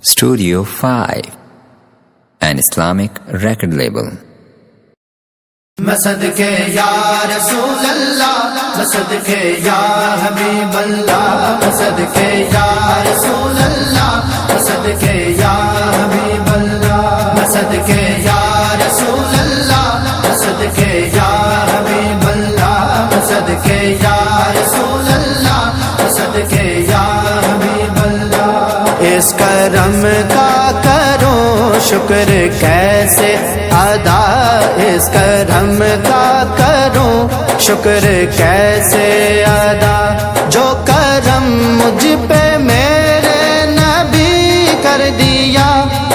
Studio 5, an Islamic record label. صدقے یا رسول اللہ صدقے یا حبیب اللہ صدقے یا رسول اللہ صدقے یا حبیب اللہ صدقے یا رسول اللہ صدقے یا حبیب اللہ صدقے یا رسول اللہ صدقے یا حبیب اللہ اس کرم کا کرو شکر کیسے ادا اس کرم کا کروں شکر کیسے ادا جو کرم مجھ پہ میرے نبی کر دیا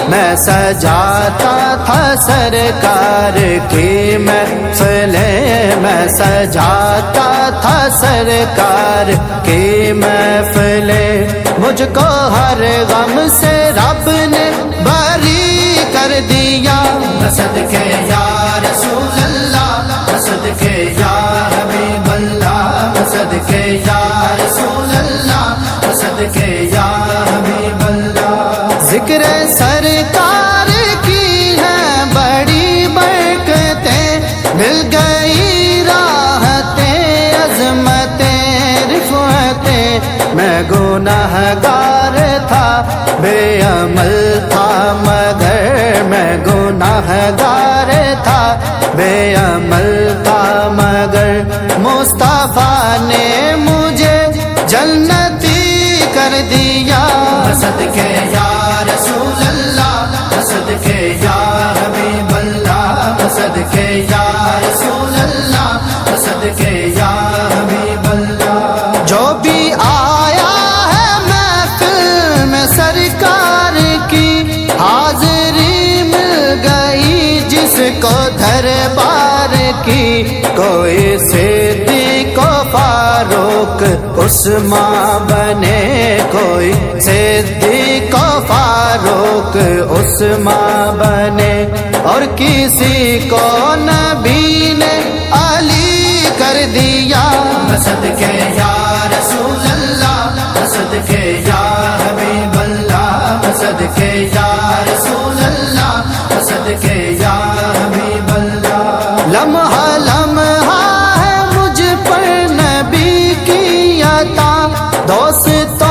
میں سجاتا تھا سرکار کی محفلیں میں سجاتا تھا سرکار کی محفلیں مجھ کو ہر غم سے رب نے بری کر دیا صدقے یا رسول اللہ صدقے یا حبیب اللہ صدقے یا رسول اللہ صدقے یا حبیب اللہ ذکر سرکار کی ہے بڑی برکتیں مل گئی راحتیں عظمتیں رفعتیں میں گنہگار تھا بے عمل تھا مگر میں گنہگار تھا بے عمل تھا مگر مصطفیٰ نے مجھے جنتی کر دیا صدقے یا رسول اللہ صدقے یا حبیب اللہ صدقے یا رسول اللہ صدقے یا حبیب اللہ جو بھی آیا ہے محفل میں سرکار کی حاضری مل گئی جس کو دربار کی کوئی صدیق و فاروق عثمان بنے کوئی صدیق و فاروق عثمان بنے اور کسی کو نبی نے علی کر دیا صدقے یا رسول اللہ صدقے یا حبیب اللہ صدقے یا رسول اللہ صدقے یا حبیب اللہ لمحہ لمحہ ہے مجھ پر نبی کی عطا دوستوں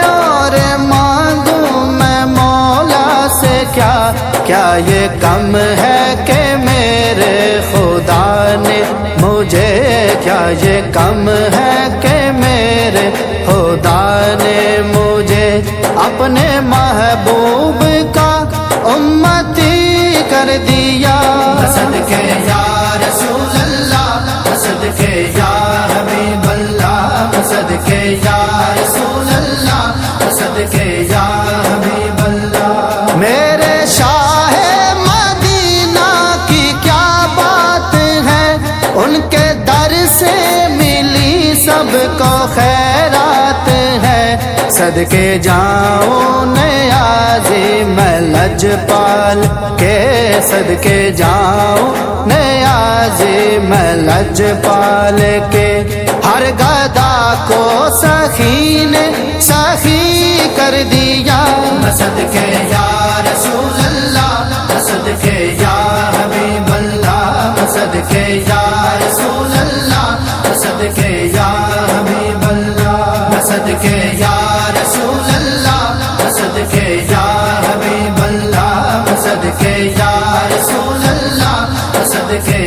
اور مانگوں میں مولا سے کیا یہ کم ہے کہ میرے خدا نے مجھے کیا یہ کم ہے کہ میرے خدا نے مجھے اپنے محبوب کا امتی کر دیا صدقے یا رسول اللہ صدقے یا حبیب اللہ صدقے یا رسول اللہ صدقے یا حبیب اللہ میرے شاہ مدینہ کی کیا بات ہے ان کے در سے ملی سب کو خیرات ہے صدقے جاؤں نیازی میں لجپال کے صدقے جاؤں نیازی میں لجپال کے ہر گدا کو سخی نے سخی کر دیا صدقے یا رسول اللہ صدقے یا حبیب اللہ صدقے یا رسول اللہ صدقے یا حبیب اللہ صدقے یا رسول اللہ صدقے یا حبیب اللہ صدقے یا رسول اللہ صدقے